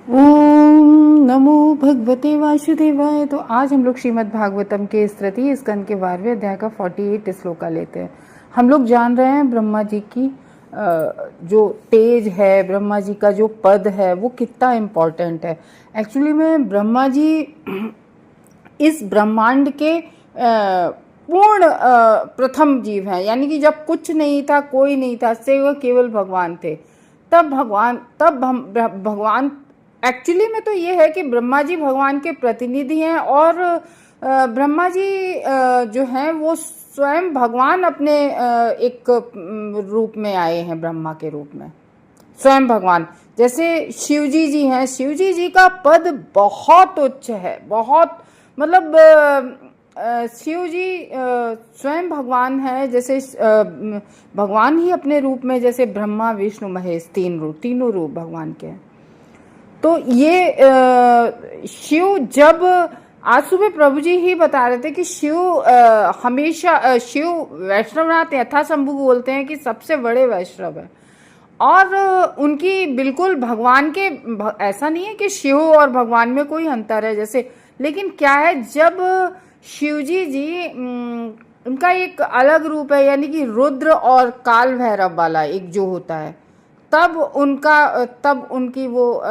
ओम नमो भगवते वासुदेवाय। तो आज हम लोग श्रीमद् भागवतम के तृतीय स्कंद के 12वें अध्याय का 48 श्लोक का लेते हैं। हम लोग जान रहे हैं ब्रह्मा जी की जो तेज है, ब्रह्मा जी का जो पद है वो कितना इम्पोर्टेंट है। एक्चुअली में ब्रह्मा जी इस ब्रह्मांड के पूर्ण प्रथम जीव हैं, यानी कि जब कुछ नहीं था, कोई नहीं था, से वह केवल भगवान थे। तब भगवान एक्चुअली में तो ये है कि ब्रह्मा जी भगवान के प्रतिनिधि हैं और ब्रह्मा जी जो हैं वो स्वयं भगवान अपने एक रूप में आए हैं, ब्रह्मा के रूप में स्वयं भगवान। जैसे शिवजी जी हैं, शिवजी जी का पद बहुत उच्च है, बहुत मतलब शिव जी स्वयं भगवान है। जैसे भगवान ही अपने रूप में, जैसे ब्रह्मा विष्णु महेश तीनों रूप भगवान के हैं। तो ये शिव, जब आज सुबह प्रभु जी ही बता रहे थे कि शिव हमेशा शिव वैष्णवनाथ यथाशंभु बोलते हैं कि सबसे बड़े वैष्णव है। और उनकी बिल्कुल भगवान के ऐसा नहीं है कि शिव और भगवान में कोई अंतर है जैसे, लेकिन क्या है, जब शिवजी जी उनका एक अलग रूप है, यानी कि रुद्र और काल भैरव वाला एक जो होता है, तब उनकी वो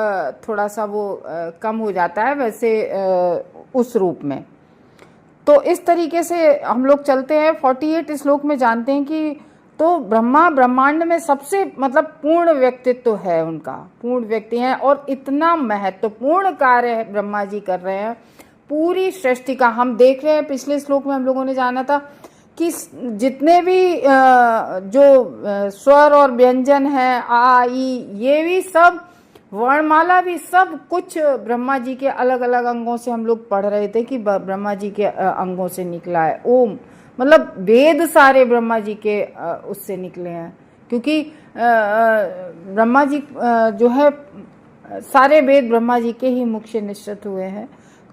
थोड़ा सा वो कम हो जाता है वैसे उस रूप में। तो इस तरीके से हम लोग चलते हैं। 48 श्लोक में जानते हैं कि तो ब्रह्मा ब्रह्मांड में सबसे मतलब पूर्ण व्यक्तित्व है, उनका पूर्ण व्यक्ति हैं और इतना महत्वपूर्ण कार्य है ब्रह्मा जी कर रहे हैं पूरी सृष्टि का। हम देख रहे हैं, पिछले श्लोक में हम लोगों ने जाना था कि जितने भी जो स्वर और व्यंजन हैं, आ ई, ये भी सब वर्णमाला भी सब कुछ ब्रह्मा जी के अलग अलग अंगों से हम लोग पढ़ रहे थे कि ब्रह्मा जी के अंगों से निकला है। ओम मतलब वेद सारे ब्रह्मा जी के उससे निकले हैं, क्योंकि ब्रह्मा जी जो है सारे वेद ब्रह्मा जी के ही मुख से निश्चित हुए हैं।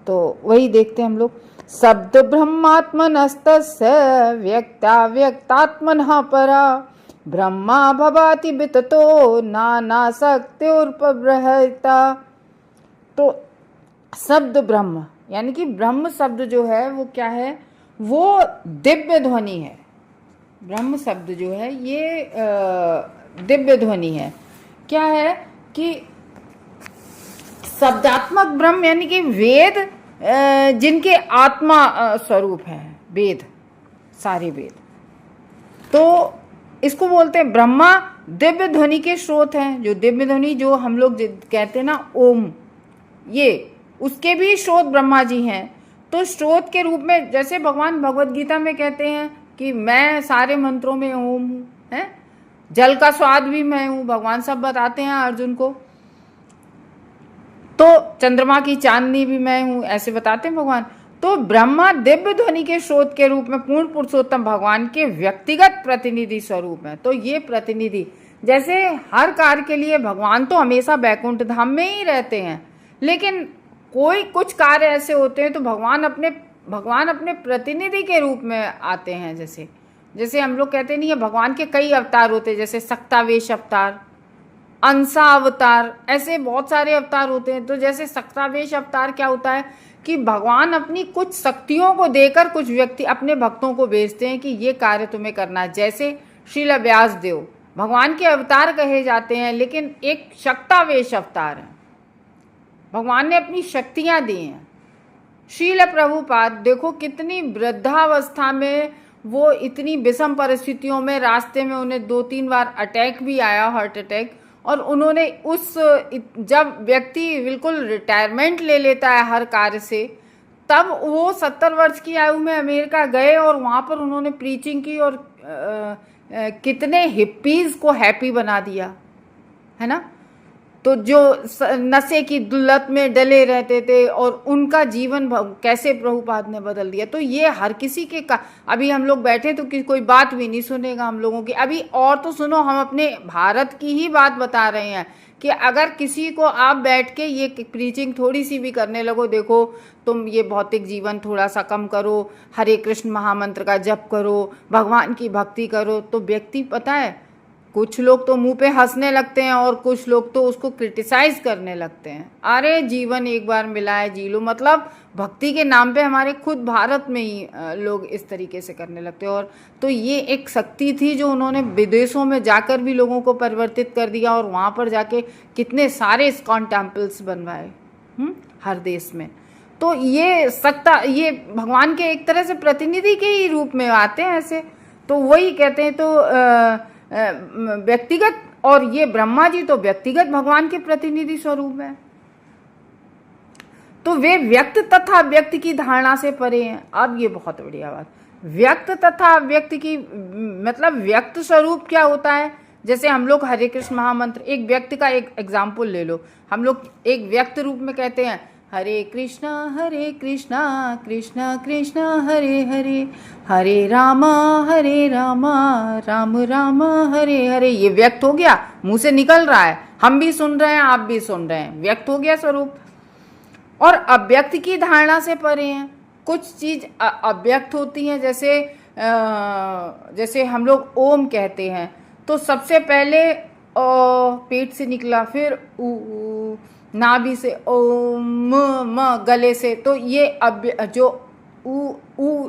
तो वही देखते हैं हम लोग। शब्द ब्रह्मात्मनस्तस्य व्यक्ता व्यक्तात्मनः परा ब्रह्मा भवाति विततो नाना शक्त्युपबृहता। तो शब्द ब्रह्म, यानी कि ब्रह्म शब्द जो है वो क्या है, वो दिव्य ध्वनि है। ब्रह्म शब्द जो है ये दिव्य ध्वनि है। क्या है कि शब्दात्मक ब्रह्म, यानी कि वेद जिनके आत्मा स्वरूप है, वेद सारे वेद, तो इसको बोलते हैं ब्रह्मा दिव्य ध्वनि के स्रोत हैं। जो दिव्य ध्वनि जो हम लोग कहते हैं ना ओम, ये उसके भी स्रोत ब्रह्मा जी हैं। तो स्रोत के रूप में, जैसे भगवान भगवत गीता में कहते हैं कि मैं सारे मंत्रों में ओम हूँ, है जल का स्वाद भी मैं हूँ, भगवान सब बताते हैं अर्जुन को। तो चंद्रमा की चांदनी भी मैं हूँ, ऐसे बताते हैं भगवान। तो ब्रह्मा दिव्य ध्वनि के स्रोत के रूप में पूर्ण पुरुषोत्तम भगवान के व्यक्तिगत प्रतिनिधि स्वरूप है। तो ये प्रतिनिधि, जैसे हर कार्य के लिए भगवान तो हमेशा बैकुंठ धाम में ही रहते हैं, लेकिन कोई कुछ कार्य ऐसे होते हैं तो भगवान अपने प्रतिनिधि के रूप में आते हैं। जैसे हम लोग कहते नहीं है, भगवान के कई अवतार होते हैं, जैसे सक्तावेश अवतार, अंसा अवतार, ऐसे बहुत सारे अवतार होते हैं। तो जैसे सक्तावेश अवतार क्या होता है कि भगवान अपनी कुछ शक्तियों को देकर कुछ व्यक्ति अपने भक्तों को भेजते हैं कि ये कार्य तुम्हें करना है। जैसे श्रील व्यास देव भगवान के अवतार कहे जाते हैं, लेकिन एक सक्तावेश अवतार है, भगवान ने अपनी शक्तियां दी हैं। श्रील प्रभुपाद देखो कितनी वृद्धावस्था में, वो इतनी विषम परिस्थितियों में, रास्ते में उन्हें 2-3 बार अटैक भी आया, हार्ट अटैक, और उन्होंने जब व्यक्ति बिल्कुल रिटायरमेंट ले लेता है हर कार्य से, तब वो 70 वर्ष की आयु में अमेरिका गए और वहाँ पर उन्होंने प्रीचिंग की और कितने हिप्पीज को हैप्पी बना दिया, है ना। तो जो नशे की लत में डले रहते थे और उनका जीवन कैसे प्रभुपाद ने बदल दिया। तो ये हर किसी के अभी हम लोग बैठे तो कोई बात भी नहीं सुनेगा हम लोगों की। अभी और तो सुनो, हम अपने भारत की ही बात बता रहे हैं कि अगर किसी को आप बैठ के ये प्रीचिंग थोड़ी सी भी करने लगो, देखो तुम ये भौतिक जीवन थोड़ा सा कम करो, हरे कृष्ण महामंत्र का जप करो, भगवान की भक्ति करो, तो व्यक्ति पता है कुछ लोग तो मुंह पे हंसने लगते हैं और कुछ लोग तो उसको क्रिटिसाइज करने लगते हैं। अरे जीवन एक बार मिला है, जी लो। मतलब भक्ति के नाम पे हमारे खुद भारत में ही लोग इस तरीके से करने लगते हैं। और तो ये एक शक्ति थी जो उन्होंने विदेशों में जाकर भी लोगों को परिवर्तित कर दिया, और वहाँ पर जाके कितने सारे इस्कॉन टेम्पल्स बनवाए हर देश में। तो ये सत्ता, ये भगवान के एक तरह से प्रतिनिधि के ही रूप में आते हैं ऐसे। तो वही कहते हैं, तो व्यक्तिगत, और ये ब्रह्मा जी तो व्यक्तिगत भगवान के प्रतिनिधि स्वरूप है। तो वे व्यक्त तथा अव्यक्त की धारणा से परे हैं। अब ये बहुत बढ़िया बात, व्यक्त तथा अव्यक्त की मतलब व्यक्त स्वरूप क्या होता है। जैसे हम लोग हरे कृष्ण महामंत्र, एक व्यक्ति का एक एग्जाम्पल ले लो। हम लोग एक व्यक्त रूप में कहते हैं हरे कृष्णा कृष्णा कृष्णा हरे हरे, हरे रामा राम राम हरे हरे। ये व्यक्त हो गया, मुंह से निकल रहा है, हम भी सुन रहे हैं, आप भी सुन रहे हैं, व्यक्त हो गया स्वरूप। और अव्यक्त की धारणा से परे हैं। कुछ चीज अव्यक्त होती हैं, जैसे हम लोग ओम कहते हैं तो सबसे पहले पेट से निकला, फिर नाभि से ओम, म गले से, तो ये जो ऊ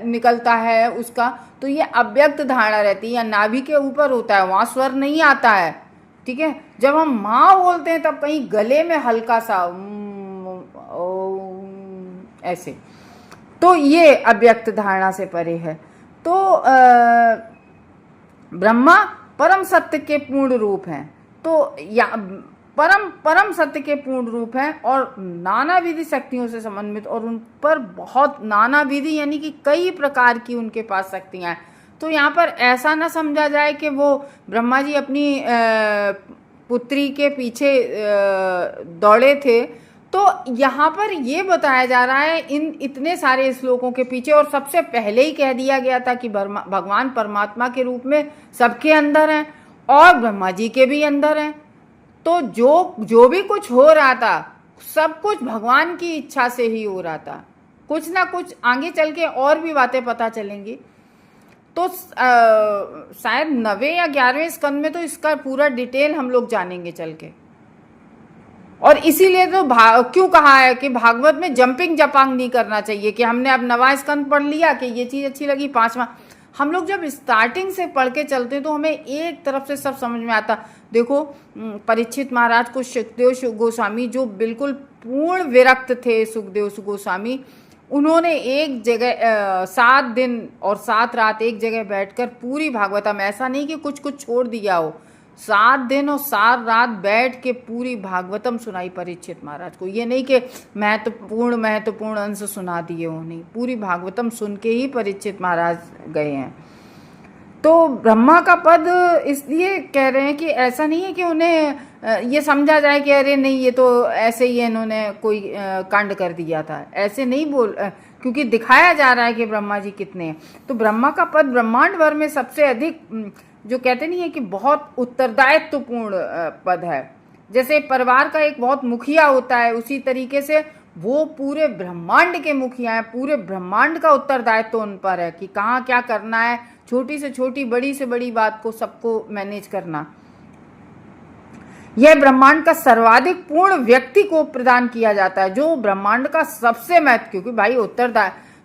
निकलता है उसका, तो ये अव्यक्त धारणा रहती है, या नाभि के ऊपर होता है, वहां स्वर नहीं आता है। ठीक है, जब हम माँ बोलते हैं तब कहीं गले में हल्का सा ऐसे, तो ये अव्यक्त धारणा से परे है। तो ब्रह्मा परम सत्य के पूर्ण रूप हैं। तो या परम सत्य के पूर्ण रूप हैं और नाना विधि शक्तियों से समन्वित, और उन पर बहुत नाना विधि यानी कि कई प्रकार की उनके पास शक्तियां हैं। तो यहाँ पर ऐसा ना समझा जाए कि वो ब्रह्मा जी अपनी पुत्री के पीछे दौड़े थे। तो यहाँ पर ये बताया जा रहा है इन इतने सारे श्लोकों के पीछे, और सबसे पहले ही कह दिया गया था कि भगवान परमात्मा के रूप में सबके अंदर हैं और ब्रह्मा जी के भी अंदर हैं। तो जो भी कुछ हो रहा था सब कुछ भगवान की इच्छा से ही हो रहा था। कुछ ना कुछ आगे चल के और भी बातें पता चलेंगी। तो शायद 9वें या 11वें स्कंद में तो इसका पूरा डिटेल हम लोग जानेंगे चल के। और इसीलिए तो क्यों कहा है कि भागवत में जंपिंग जपांग नहीं करना चाहिए कि हमने अब 9वां स्कंद पढ़ लिया कि ये चीज अच्छी लगी, 5वां। हम लोग जब स्टार्टिंग से पढ़ के चलते हैं तो हमें एक तरफ से सब समझ में आता। देखो परीक्षित महाराज को सुखदेव गोस्वामी जो बिल्कुल पूर्ण विरक्त थे, सुखदेव गोस्वामी, उन्होंने एक जगह 7 दिन और 7 रात एक जगह बैठकर पूरी भागवतम, ऐसा नहीं कि कुछ कुछ छोड़ दिया हो, 7 दिन और 7 रात बैठ के पूरी भागवतम सुनाई परीक्षित महाराज को। ये नहीं कि महत्वपूर्ण अंश सुना दिए हो, नहीं, पूरी भागवतम सुन के ही परीक्षित महाराज गए हैं। तो ब्रह्मा का पद इसलिए कह रहे हैं कि ऐसा नहीं है कि उन्हें ये समझा जाए कि अरे नहीं ये तो ऐसे ही इन्होंने कोई कांड कर दिया था, ऐसे नहीं क्योंकि दिखाया जा रहा है कि ब्रह्मा जी कितने हैं। तो ब्रह्मा का पद ब्रह्मांड भर में सबसे अधिक, जो कहते नहीं है कि बहुत उत्तरदायित्वपूर्ण पद है। जैसे परिवार का एक बहुत मुखिया होता है, उसी तरीके से वो पूरे ब्रह्मांड के मुखिया हैं। पूरे ब्रह्मांड का उत्तरदायित्व उन पर है कि कहाँ क्या करना है, छोटी से छोटी बड़ी से बड़ी बात को सबको मैनेज करना। यह ब्रह्मांड का सर्वाधिक पूर्ण व्यक्ति को प्रदान किया जाता है, जो ब्रह्मांड का सबसे महत्व, क्योंकि भाई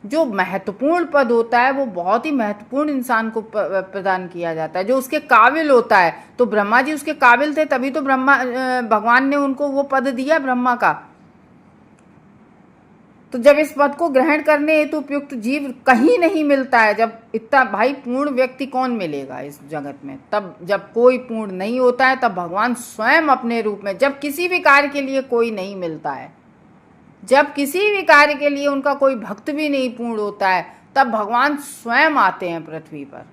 जो महत्वपूर्ण पद होता है वो बहुत ही महत्वपूर्ण इंसान को प्रदान किया जाता है, जो उसके काबिल होता है। तो ब्रह्मा जी उसके काबिल थे, तभी तो भगवान ने उनको वो पद दिया ब्रह्मा का। तो जब इस पद को ग्रहण करने हेतु उपयुक्त जीव कहीं नहीं मिलता है, जब इतना भाई पूर्ण व्यक्ति कौन मिलेगा इस जगत में, तब जब कोई पूर्ण नहीं होता है तब भगवान स्वयं अपने रूप में, जब किसी भी कार्य के लिए कोई नहीं मिलता है, जब किसी भी कार्य के लिए उनका कोई भक्त भी नहीं पूर्ण होता है, तब भगवान स्वयं आते हैं पृथ्वी पर।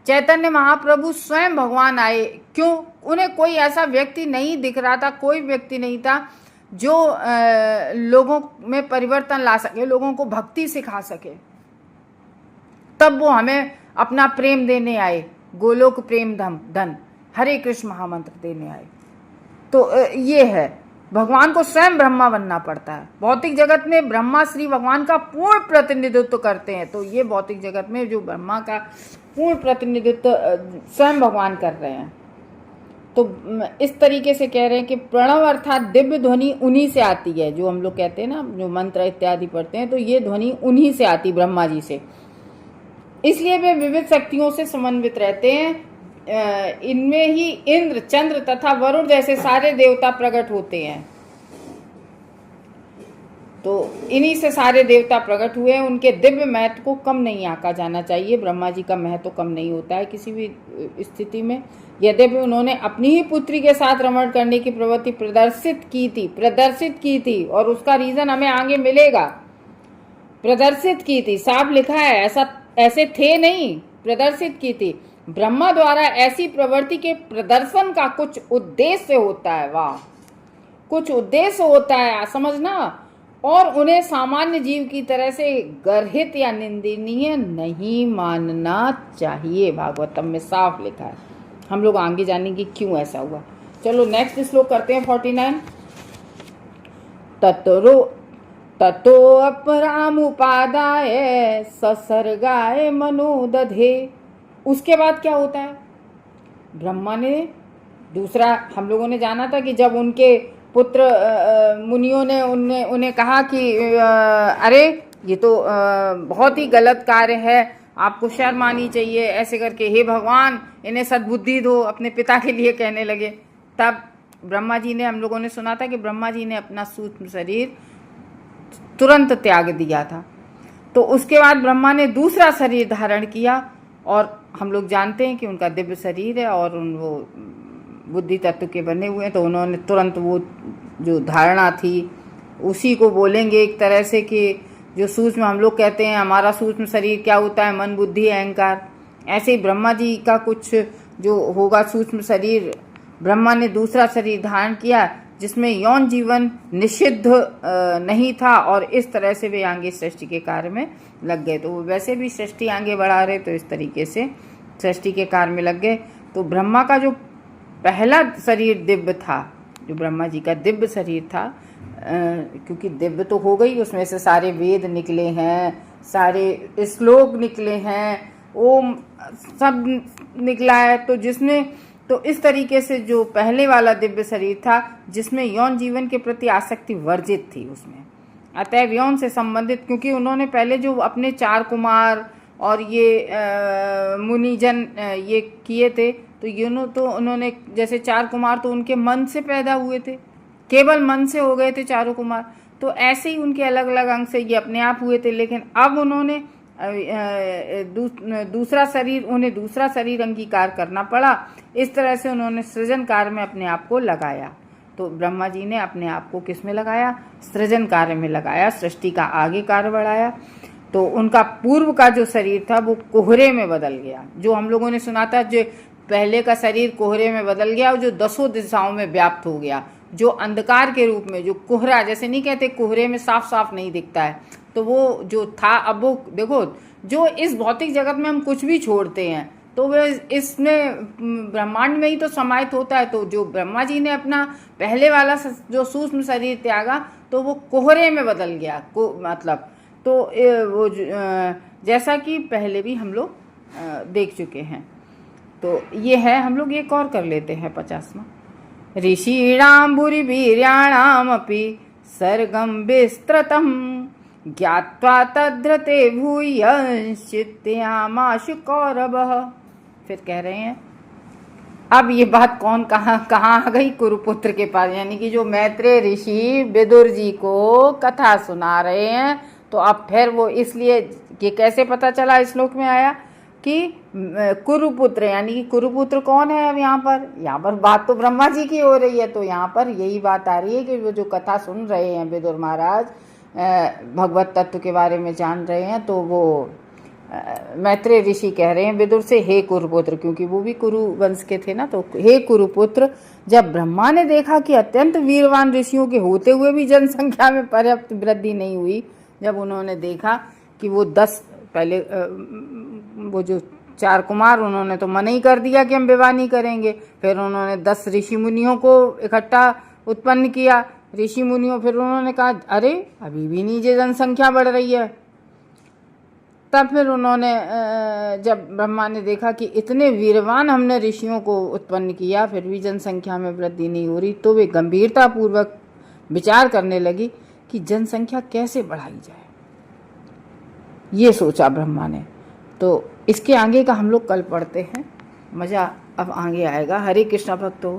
चैतन्य महाप्रभु स्वयं भगवान आए, क्यों? उन्हें कोई ऐसा व्यक्ति नहीं दिख रहा था, कोई व्यक्ति नहीं था जो लोगों में परिवर्तन ला सके, लोगों को भक्ति सिखा सके। तब वो हमें अपना प्रेम देने आए, गोलोक प्रेम धन हरे कृष्ण महामंत्र देने आए। तो ये है, भगवान को स्वयं ब्रह्मा बनना पड़ता है। भौतिक जगत में ब्रह्मा श्री भगवान का पूर्ण प्रतिनिधित्व करते हैं, तो ये भौतिक जगत में जो ब्रह्मा का पूर्ण प्रतिनिधित्व स्वयं भगवान कर रहे हैं। तो इस तरीके से कह रहे हैं कि प्रणव अर्थात दिव्य ध्वनि उन्हीं से आती है, जो हम लोग कहते हैं ना, जो मंत्र इत्यादि पढ़ते हैं, तो ये ध्वनि उन्हीं से आती, ब्रह्मा जी से। इसलिए वे विविध शक्तियों से समन्वित रहते हैं। इनमें ही इंद्र, चंद्र तथा वरुण जैसे सारे देवता प्रकट होते हैं। तो इन्हीं से सारे देवता प्रकट हुए। उनके दिव्य महत्व को कम नहीं आंका जाना चाहिए। ब्रह्मा जी का महत्व कम नहीं होता है किसी भी स्थिति में। यद्यपि उन्होंने अपनी ही पुत्री के साथ रमण करने की प्रवृत्ति प्रदर्शित की थी, और उसका रीजन हमें आगे मिलेगा। प्रदर्शित की थी, साफ लिखा है, ऐसे थे नहीं, प्रदर्शित की थी। ब्रह्मा द्वारा ऐसी प्रवृत्ति के प्रदर्शन का कुछ उद्देश्य होता है। वाह, कुछ उद्देश्य होता है, समझना। और उन्हें सामान्य जीव की तरह से गर्हित या निंदनीय नहीं मानना चाहिए। भागवतम में साफ लिखा है। हम लोग आगे जानेंगे क्यों ऐसा हुआ। चलो नेक्स्ट श्लोक करते हैं 49। ततो अपरामुपादाय ससर्गाय मनोदधे। उसके बाद क्या होता है? ब्रह्मा ने दूसरा, हम लोगों ने जाना था कि जब उनके पुत्र मुनियों ने उन्हें कहा कि अरे ये तो बहुत ही गलत कार्य है, आपको शर्म आनी चाहिए, ऐसे करके हे भगवान इन्हें सद्बुद्धि दो, अपने पिता के लिए कहने लगे। तब ब्रह्मा जी ने, हम लोगों ने सुना था कि ब्रह्मा जी ने अपना सूक्ष्म शरीर तुरंत त्याग दिया था। तो उसके बाद ब्रह्मा ने दूसरा शरीर धारण किया, और हम लोग जानते हैं कि उनका दिव्य शरीर है और वो बुद्धि तत्व के बने हुए हैं। तो उन्होंने तुरंत वो जो धारणा थी उसी को बोलेंगे एक तरह से कि जो सूक्ष्म, हम लोग कहते हैं हमारा सूक्ष्म शरीर क्या होता है, मन बुद्धि अहंकार। ऐसे ही ब्रह्मा जी का कुछ जो होगा सूक्ष्म शरीर, ब्रह्मा ने दूसरा शरीर धारण किया जिसमें यौन जीवन निषिद्ध नहीं था, और इस तरह से वे आगे सृष्टि के कार्य में लग गए। तो वो वैसे भी सृष्टि आगे बढ़ा रहे, तो इस तरीके से सृष्टि के कार्य में लग गए। तो ब्रह्मा का जो पहला शरीर दिव्य था, जो ब्रह्मा जी का दिव्य शरीर था, क्योंकि दिव्य तो हो गई, उसमें से सारे वेद निकले हैं, सारे श्लोक निकले हैं, ओम सब निकला है। तो जिसमें, तो इस तरीके से जो पहले वाला दिव्य शरीर था जिसमें यौन जीवन के प्रति आसक्ति वर्जित थी उसमें, अतएव यौन से संबंधित, क्योंकि उन्होंने पहले जो अपने 4 कुमार और ये मुनिजन ये किए थे, तो तो उन्होंने जैसे 4 कुमार तो उनके मन से पैदा हुए थे, केवल मन से हो गए थे चारों कुमार। तो ऐसे ही उनके अलग अलग अंग से ये अपने आप हुए थे। लेकिन अब उन्होंने दूसरा शरीर अंगीकार करना पड़ा। इस तरह से उन्होंने सृजन कार्य में अपने आप को लगाया। तो ब्रह्मा जी ने अपने आप को किस में लगाया? सृजन कार्य में लगाया, सृष्टि का आगे कार्य बढ़ाया। तो उनका पूर्व का जो शरीर था वो कोहरे में बदल गया। जो हम लोगों ने सुना था, जो पहले का शरीर कोहरे में बदल गया और जो 10 दिशाओं में व्याप्त हो गया, जो अंधकार के रूप में, जो कोहरा, जैसे नहीं कहते कोहरे में साफ साफ नहीं दिखता है, तो वो जो था, अब वो देखो, जो इस भौतिक जगत में हम कुछ भी छोड़ते हैं तो वे इसमें ब्रह्मांड में ही तो समाहित होता है। तो जो ब्रह्मा जी ने अपना पहले वाला जो सूक्ष्म शरीर त्यागा, तो वो कोहरे में बदल गया, मतलब तो वो जैसा कि पहले भी हम लोग देख चुके हैं। तो ये है, हम लोग एक और कर लेते हैं 50वां। ऋषीणां भूरिवीर्याणामपि सर्गं विस्तृतं ज्ञात्वा तद्रते भूयश्चित्तयामाशु कौरवः। फिर कह रहे हैं, अब ये बात कौन कहाँ आ गई? कुरुपुत्र के पास, यानी कि जो मैत्रेय ऋषि विदुर जी को कथा सुना रहे हैं। तो अब फिर वो, इसलिए ये कैसे पता चला, इस श्लोक में आया कि कुरुपुत्र, यानी कि कुरुपुत्र कौन है? अब यहाँ पर बात तो ब्रह्मा जी की हो रही है। तो यहाँ पर यही बात आ रही है कि वो जो कथा सुन रहे हैं विदुर महाराज, भगवत तत्व के बारे में जान रहे हैं, तो वो मैत्रेय ऋषि कह रहे हैं विदुर से, हे कुरुपुत्र, क्योंकि वो भी कुरु वंश के थे ना। तो हे कुरुपुत्र, जब ब्रह्मा ने देखा कि अत्यंत वीरवान ऋषियों के होते हुए भी जनसंख्या में पर्याप्त वृद्धि नहीं हुई, जब उन्होंने देखा कि वो 10, पहले वो जो 4 कुमार, उन्होंने तो मना ही कर दिया कि हम विवाह नहीं करेंगे। फिर उन्होंने 10 ऋषि मुनियों को इकट्ठा उत्पन्न किया, ऋषि मुनियों। फिर उन्होंने कहा, अरे अभी भी नीचे जनसंख्या बढ़ रही है। तब फिर उन्होंने जब ब्रह्मा ने देखा कि इतने वीरवान हमने ऋषियों को उत्पन्न किया फिर भी जनसंख्या में वृद्धि नहीं हो रही, तो वे गंभीरता पूर्वक विचार करने लगी कि जनसंख्या कैसे बढ़ाई जाए। ये सोचा ब्रह्मा ने। तो इसके आगे का हम लोग कल पढ़ते हैं, मज़ा अब आगे आएगा। हरे कृष्णा भक्तों।